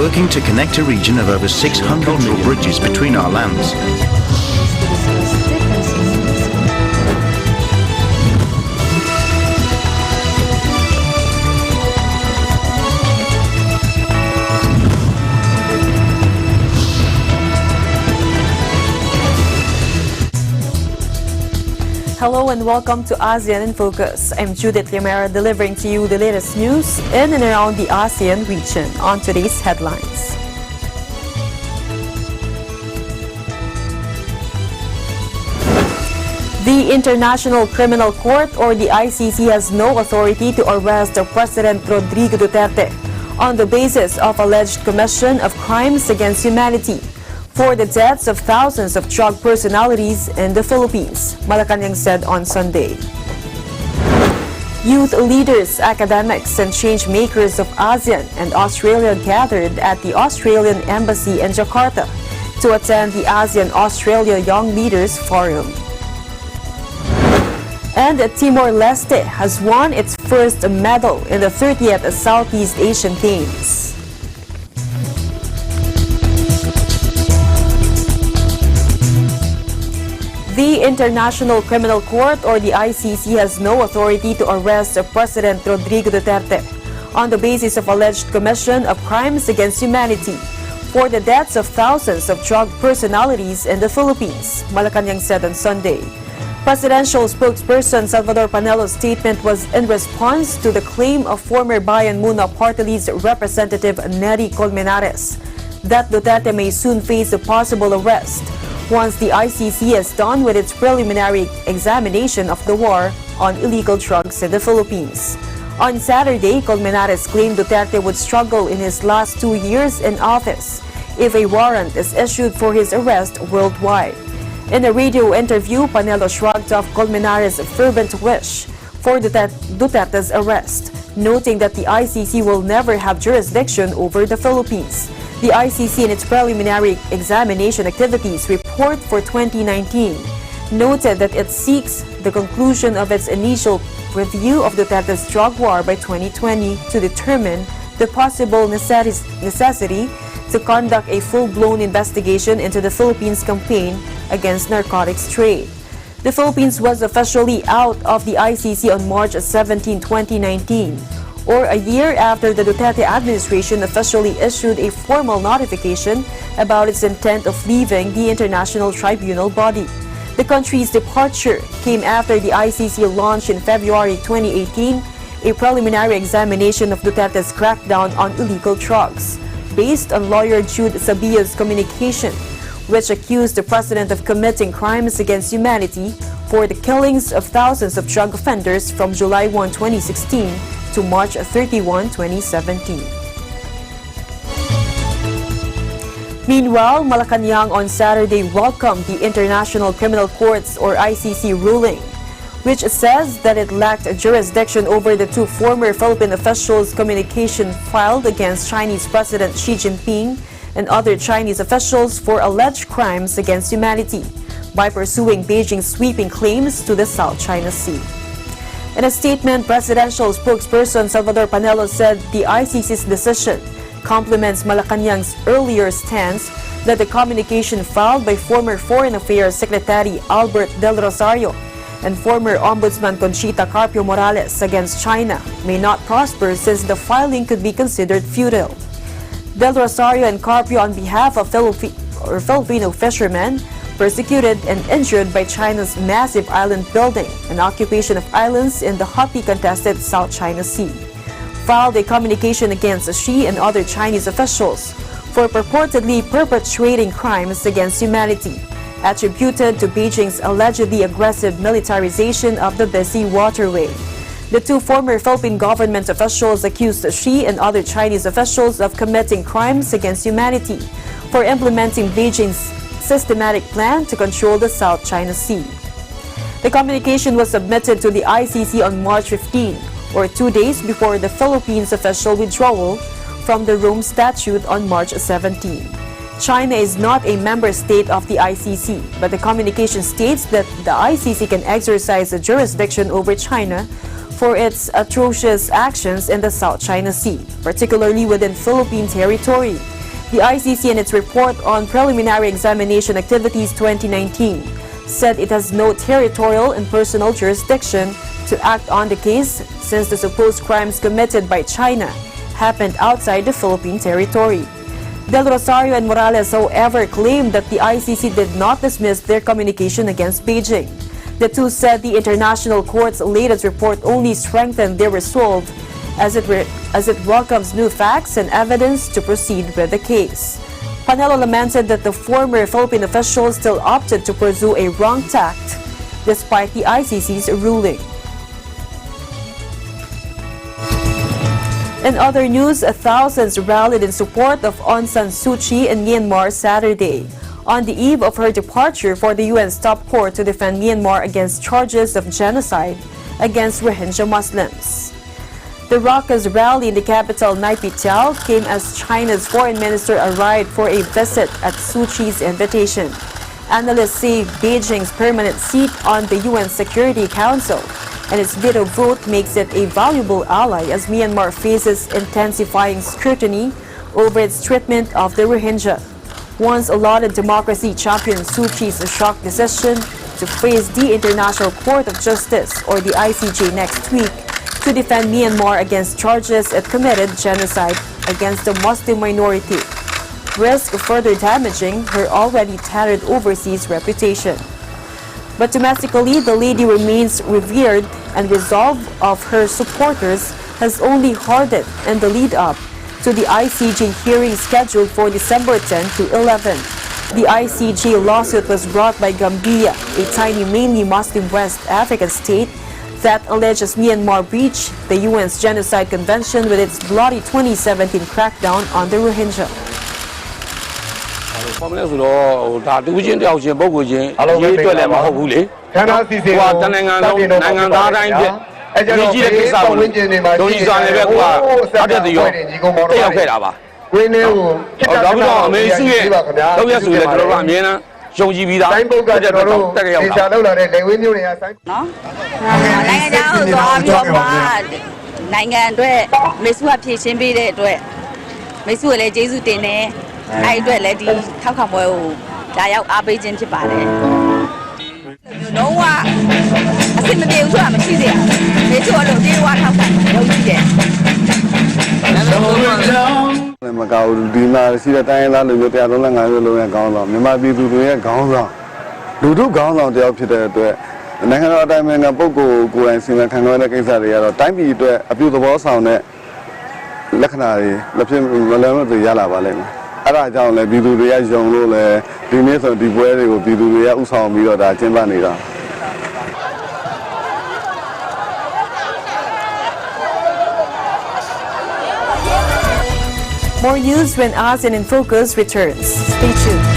working to connect a region of over 600 million bridges between our lands. Hello and welcome to ASEAN in Focus. I'm Judith Limera delivering to you the latest news in and around the ASEAN region on today's headlines. The International Criminal Court or the ICC has no authority to arrest President Rodrigo Duterte on the basis of alleged commission of crimes against humanity for the deaths of thousands of drug personalities in the Philippines, Malacanang said on Sunday. Youth leaders, academics, and change makers of ASEAN and Australia gathered at the Australian Embassy in Jakarta to attend the ASEAN-Australia Young Leaders Forum. And Timor-Leste has won its first medal in the 30th Southeast Asian Games. The International Criminal Court or the ICC has no authority to arrest President Rodrigo Duterte on the basis of alleged commission of crimes against humanity for the deaths of thousands of drug personalities in the Philippines, Malacanang said on Sunday. Presidential spokesperson Salvador Panelo's statement was in response to the claim of former Bayan Muna Party List Representative Nery Colmenares that Duterte may soon face a possible arrest once the ICC is done with its preliminary examination of the war on illegal drugs in the Philippines. On Saturday, Colmenares claimed Duterte would struggle in his last 2 years in office if a warrant is issued for his arrest worldwide. In a radio interview, Panelo shrugged off Colmenares' fervent wish for Duterte's arrest, noting that the ICC will never have jurisdiction over the Philippines. The ICC in its preliminary examination activities report for 2019 noted that it seeks the conclusion of its initial review of Duterte's drug war by 2020 to determine the possible necessity to conduct a full-blown investigation into the Philippines' campaign against narcotics trade. The Philippines was officially out of the ICC on March 17, 2019. Or a year after the Duterte administration officially issued a formal notification about its intent of leaving the international tribunal body. The country's departure came after the ICC launched in February 2018 a preliminary examination of Duterte's crackdown on illegal drugs, based on lawyer Jude Sabia's communication, which accused the president of committing crimes against humanity for the killings of thousands of drug offenders from July 1, 2016 to March 31, 2017. Meanwhile, Malacanang on Saturday welcomed the International Criminal Court's or ICC ruling, which says that it lacked jurisdiction over the two former Philippine officials' communication filed against Chinese President Xi Jinping and other Chinese officials for alleged crimes against humanity by pursuing Beijing's sweeping claims to the South China Sea. In a statement, presidential spokesperson Salvador Panelo said the ICC's decision complements Malacanang's earlier stance that the communication filed by former Foreign Affairs Secretary Albert Del Rosario and former Ombudsman Conchita Carpio Morales against China may not prosper since the filing could be considered futile. Del Rosario and Carpio, on behalf of Filipino fishermen persecuted and injured by China's massive island building and occupation of islands in the hotly contested South China Sea, filed a communication against Xi and other Chinese officials for purportedly perpetrating crimes against humanity, attributed to Beijing's allegedly aggressive militarization of the busy waterway. The two former Philippine government officials accused Xi and other Chinese officials of committing crimes against humanity for implementing Beijing's systematic plan to control the South China Sea. The communication was submitted to the ICC on March 15, or 2 days before the Philippines' official withdrawal from the Rome Statute on March 17. China is not a member state of the ICC, but the communication states that the ICC can exercise a jurisdiction over China for its atrocious actions in the South China Sea, particularly within Philippine territory. The ICC, in its report on preliminary examination activities 2019, said it has no territorial and personal jurisdiction to act on the case since the supposed crimes committed by China happened outside the Philippine territory. Del Rosario and Morales, however, claimed that the ICC did not dismiss their communication against Beijing. The two said the International Court's latest report only strengthened their resolve as it welcomes new facts and evidence to proceed with the case. Panelo lamented that the former Philippine officials still opted to pursue a wrong tact despite the ICC's ruling. In other news, thousands rallied in support of Aung San Suu Kyi in Myanmar Saturday, on the eve of her departure for the UN's top court to defend Myanmar against charges of genocide against Rohingya Muslims. The raucous rally in the capital, Naypyidaw, came as China's foreign minister arrived for a visit at Suu Kyi's invitation. Analysts say Beijing's permanent seat on the UN Security Council and its veto vote makes it a valuable ally as Myanmar faces intensifying scrutiny over its treatment of the Rohingya. Once lauded democracy champion Suu Kyi's shock decision to face the International Court of Justice, or the ICJ, next week to defend Myanmar against charges it committed genocide against the Muslim minority, risk further damaging her already tattered overseas reputation. But domestically, the lady remains revered, and resolve of her supporters has only hardened in the lead-up to the ICJ hearing scheduled for December 10 to 11. The ICJ lawsuit was brought by Gambia, a tiny mainly Muslim West African state that alleges Myanmar breached the UN's Genocide Convention with its bloody 2017 crackdown on the Rohingya. ဘာမလဲဆိုတော့ဒါတူချင်းတယောက်ချင်းပုဂ္ဂိုလ်ချင်းရေးအတွက်လည်းမဟုတ်ဘူးလေခန္ဓာစီစဉ်ဟိုတနိုင်ငံလုံးနိုင်ငံသားတိုင်းဖြစ်ဒီကြီးတဲ့ကိစ္စကိုဒုံကြီးစွာနဲ့ပဲကွာအတက်တရောတက်ရောက်ခဲ့တာပါဝင်းလေးကိုတော့ပြီးတော့အမေစုရဲ့တော့ရဆိုလေကျွန်တော်တို့အမြဲတမ်းယုံကြည်ပြီးသားတိုင်းပုဂ္ဂိုလ်ကျွန်တော်တို့တက်ရောက်တာဒေသလောက်လာတဲ့လေဝင်းမျိုးတွေကဆိုင်နော်နိုင်ငံခြားကိုသွားပြီးတော့နိုင်ငံအတွက်မေစုကဖြည့်ရှင်းပေးတဲ့အတွက်မေစုကလည်းကျေးဇူးတင်တယ်အဲ့အတွက်လည်းဒီထောက်ခံပွဲကိုလာရောက်အားပေးခြင်းဖြစ်ပါတယ်လုံးဝအဆင်မပြေဘူးဆိုတာမရှိသေးဘူးမေစုကတော့ဒီဝါထောက်ခံလုပ်ကြည့်တယ်မကောက်ဒီမှာရှိတဲ့တိုင်းသားလူမျိုး135မျိုးလုံးရဲ့ခေါင်းဆောင်မြန်မာပြည်သူတွေရဲ့ခေါင်းဆောင်လူထုခေါင်းဆောင်တယောက်ဖြစ်တဲ့အတွက်နိုင်ငံတော်အတိုင်းအမြံပုဂ္ဂိုလ်ကိုယ်တိုင်စီမံခန့်ခွဲတဲ့ကိစ္စတွေကတော့တိုင်းပြည်အတွက်အပြုသဘောဆောင်တဲ့လက္ခဏာတွေလက်ဖြစ်မလွယ်မသွေရလာပါလိမ့်မယ်အဲ့ဒါကြောင့်လည်းပြည်သူတွေကယုံလို့လည်းဒီနေ့ဆိုဒီပွဲတွေကိုပြည်သူတွေကဥဆောင်ပြီးတော့ဒါကျင်းပနေတာ More news when ASEAN in Focus returns. Stay tuned.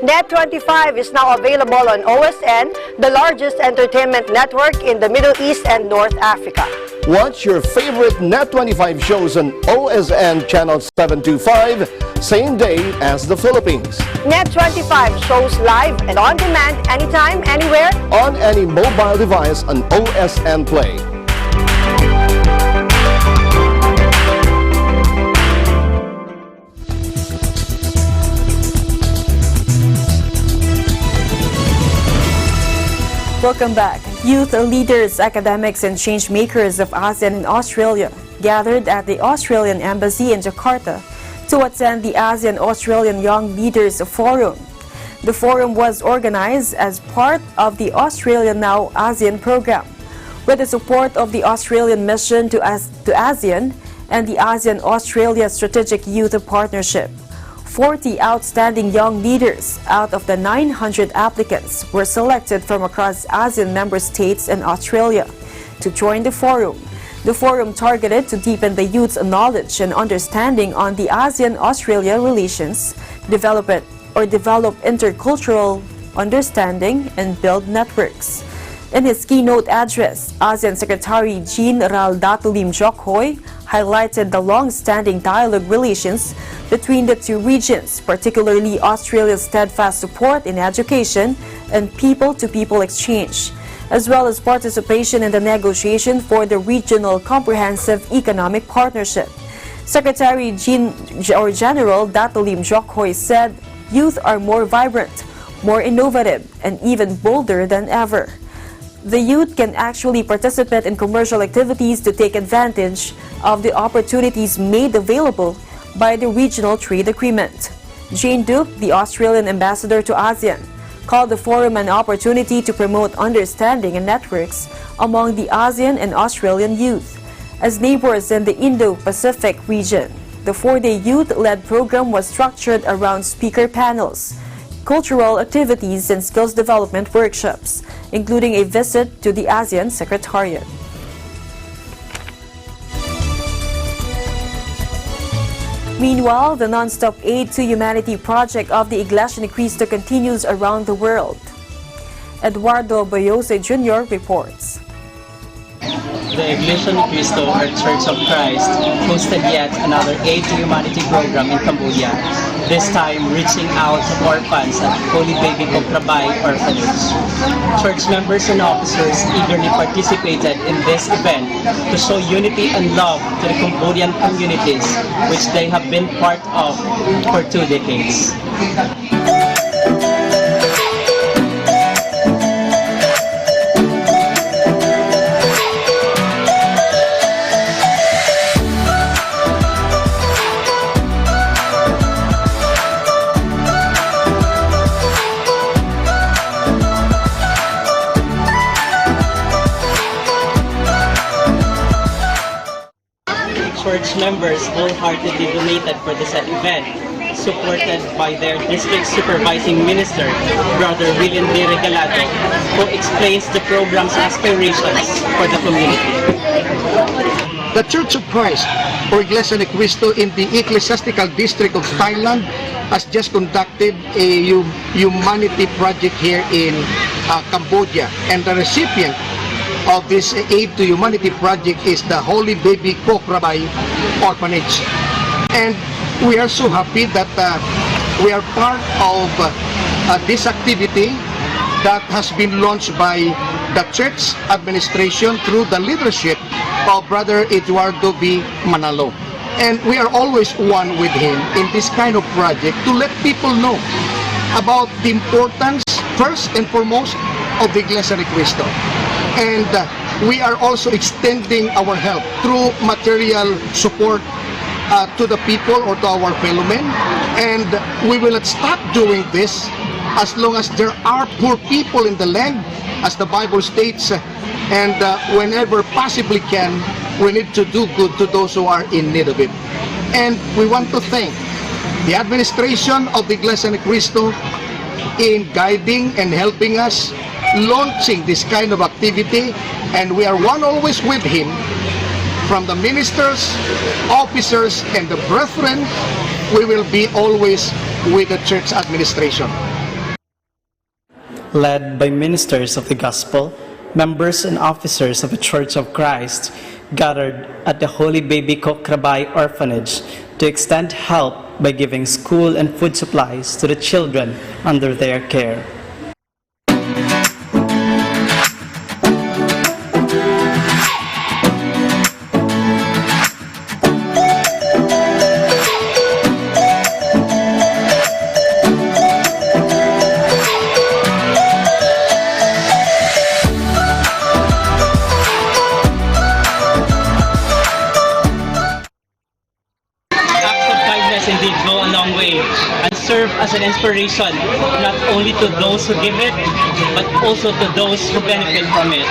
Net25 is now available on OSN, the largest entertainment network in the Middle East and North Africa. Watch your favorite Net25 shows on OSN channel 725, same day as the Philippines. Net25 shows live and on demand anytime, anywhere, On any mobile device on OSN Play. Welcome back. Youth leaders, academics, and change makers of ASEAN and Australia gathered at the Australian Embassy in Jakarta to attend the ASEAN Australian Young Leaders Forum. The forum was organized as part of the Australia Now ASEAN program, with the support of the Australian Mission to ASEAN and the ASEAN-Australia Strategic Youth Partnership. 40 outstanding young leaders out of the 900 applicants were selected from across ASEAN member states and Australia to join the forum. The forum targeted to deepen the youth's knowledge and understanding on the ASEAN-Australia relations, develop intercultural understanding, and build networks. In his keynote address, ASEAN Secretary Jean Datulim Jokhoy highlighted the long-standing dialogue relations between the two regions, particularly Australia's steadfast support in education and people-to-people exchange, as well as participation in the negotiation for the regional comprehensive economic partnership. Secretary General Datulim Jokhoy said youth are more vibrant, more innovative, and even bolder than ever. The youth can actually participate in commercial activities to take advantage of the opportunities made available by the regional trade agreement. Jane Duke, the Australian ambassador to ASEAN, called the forum an opportunity to promote understanding and networks among the ASEAN and Australian youth as neighbors in the Indo-Pacific region. The 4-day youth-led program was structured around speaker panels, cultural activities, and skills development workshops, including a visit to the ASEAN Secretariat. Meanwhile, the non-stop aid to humanity project of the Iglesia Ni Cristo continues around the world. Eduardo Bayose Jr. reports. The Iglesia Ni Cristo, or Church of Christ, hosted yet another Aid to Humanity program in Cambodia, this time reaching out to orphans at Holy Baby Kokrabay Orphanage. Church members and officers eagerly participated in this event to show unity and love to the Cambodian communities, which they have been part of for 2 decades. Church members wholeheartedly donated for the said event, supported by their district supervising minister, Brother William D. Regalado, who explains the program's aspirations for the community. The Church of Christ, or Iglesia Ni Cristo, in the Ecclesiastical District of Thailand has just conducted a humanity project here in Cambodia, and the recipient of this Aid to Humanity project is the Holy Baby Kokrabay Orphanage. And we are so happy that we are part of this activity that has been launched by the church administration through the leadership of Brother Eduardo B. Manalo. And we are always one with him in this kind of project to let people know about the importance, first and foremost, of the Iglesia Ni Cristo. And we are also extending our help through material support to the people or to our fellow men. And we will not stop doing this as long as there are poor people in the land, as the Bible states, and whenever possibly can, we need to do good to those who are in need of it. And we want to thank the administration of the Iglesia Ni Cristo in guiding and helping us launching this kind of activity, and we are one always with him, from the ministers, officers, and the brethren. We will be always with the church administration. Led by ministers of the gospel, members and officers of the Church of Christ gathered at the Holy Baby Kokrabay Orphanage to extend help by giving school and food supplies to the children under their care. Indeed go a long way and serve as an inspiration not only to those who give it, but also to those who benefit from it.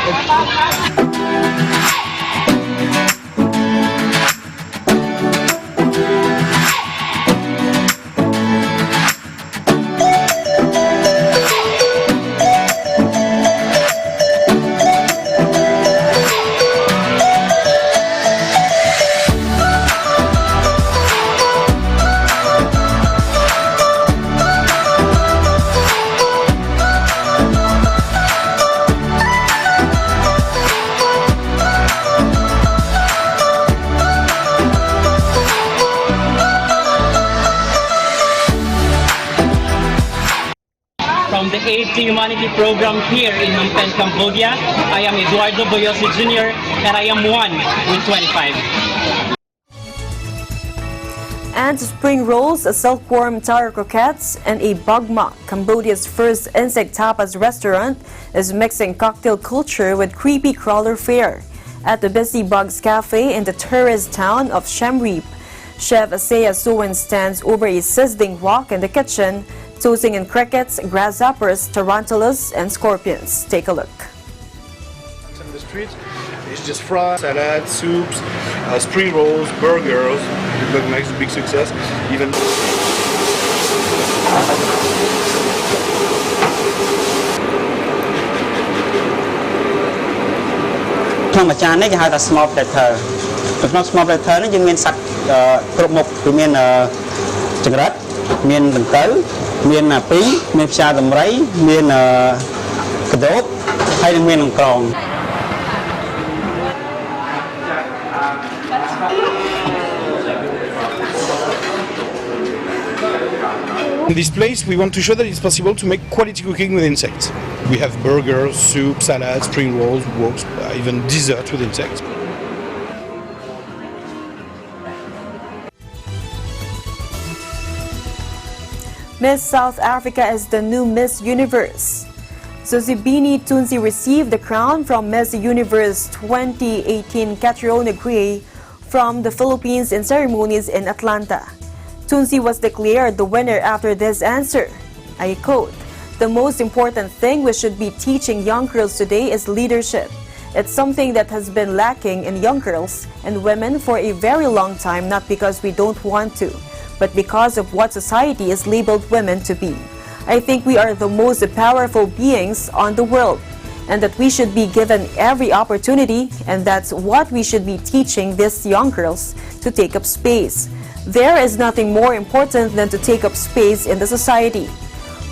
Aid to Humanity program here in Phnom Penh, Cambodia. I am Eduardo Boyoso Jr. and I am 1 with 25. And spring rolls, silkworm taro croquettes, and a bugma, Cambodia's first insect tapas restaurant, is mixing cocktail culture with creepy crawler fare at the Busy Bugs Cafe in the tourist town of Siem Reap. Chef Asea Suwan stands over a sizzling wok in the kitchen, tossing in crickets, grasshoppers, tarantulas, and scorpions. Take a look. In the streets, it's just fries, salad, soups, spring rolls, burgers. It makes a big success. Even trong một chén này cái hai ta small platter. Trong small platter này យើងមានសាច់គ្រប់មុខគឺមានចង្រិតមានបន្ទៅមានពីមានផ្សារដំរីមានកដោបហើយនឹងមានអង្ក្រង in this place, we want to show that it's possible to make quality cooking with insects. We have burgers, soup, salads, spring rolls, woks, even dessert with insects. Miss South Africa is the new Miss Universe. Zozibini Tunzi received the crown from Miss Universe 2018 Catriona Gray from the Philippines in ceremonies in Atlanta. Tunzi was declared the winner after this answer. I quote, "The most important thing we should be teaching young girls today is leadership. It's something that has been lacking in young girls and women for a very long time, not because we don't want to, but because of what society has labeled women to be. I think we are the most powerful beings on the world, and that we should be given every opportunity, and that's what we should be teaching these young girls, to take up space. There is nothing more important than to take up space in the society."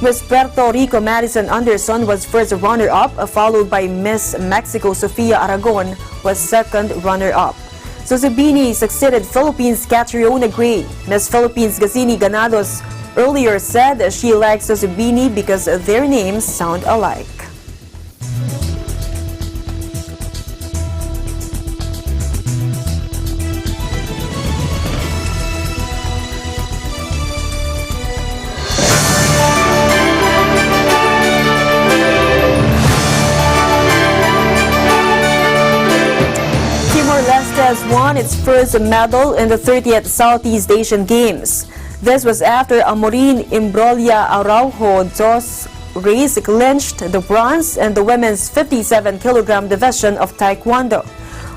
Miss Puerto Rico Madison Anderson was first runner-up, followed by Miss Mexico Sofia Aragon was second runner-up. Zozibini succeeded Philippines Catriona Gray. Miss Philippines Gazini Ganados earlier said she likes Zozibini because their names sound alike. Has won its first medal in the 30th Southeast Asian Games. This was after Amorin Imbroglia Araujo dos Reis clinched the bronze in the women's 57-kilogram division of Taekwondo.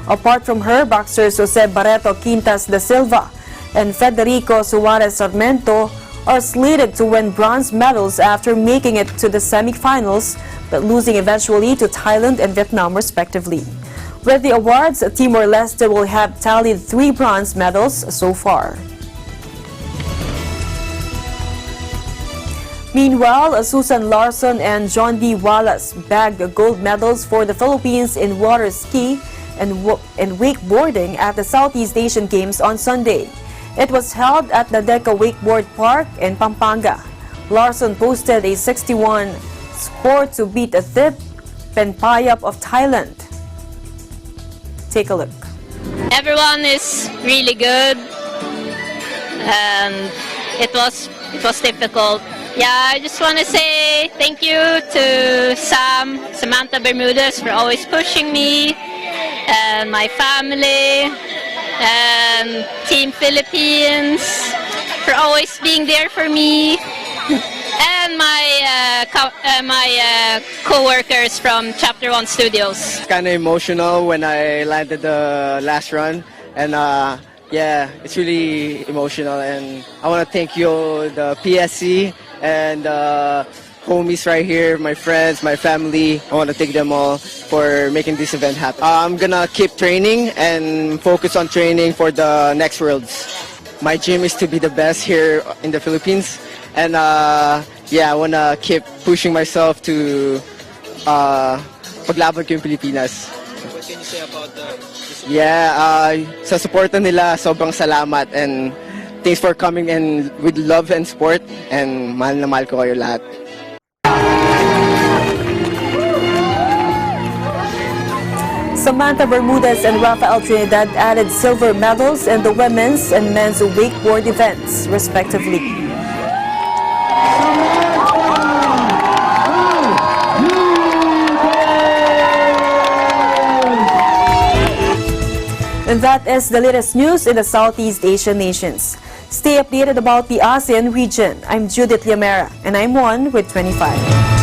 Apart from her, boxers Jose Barreto Quintas da Silva and Federico Suarez Sarmiento are slated to win bronze medals after making it to the semifinals, but losing eventually to Thailand and Vietnam respectively. With the awards, Timor-Leste will have tallied 3 bronze medals so far. Meanwhile, Susan Larson and John D. Wallace bagged gold medals for the Philippines in water ski and wakeboarding at the Southeast Asian Games on Sunday. It was held at the Deca Wakeboard Park in Pampanga. Larson posted a 61 score to beat Thip Penpayap of Thailand. Take a look. Everyone is really good, and it was difficult. Yeah, I just want to say thank you to Samantha Bermudez for always pushing me, and my family, and Team Philippines for always being there for me, and my co-workers from Chapter 1 Studios. Kind of emotional when I landed the last run, and yeah, it's really emotional, and I want to thank you, the PSC, and homies right here, my friends, my family. I want to thank them all for making this event happen. I'm gonna keep training and focus on training for the next Worlds. My dream is to be the best here in the Philippines, and yeah, I want to keep pushing myself to paglaban ko yung Pilipinas. What can you say about Yeah, sa suporta nila, sobrang salamat, and thanks for coming and with love and support, and mahal na mahal ko kayo lahat. Samantha Bermudez and Rafael Trinidad added silver medals in the women's and men's wakeboard events, respectively. And that is the latest news in the Southeast Asian nations. Stay updated about the ASEAN region. I'm Judith Liamera, and I'm 1 with 25.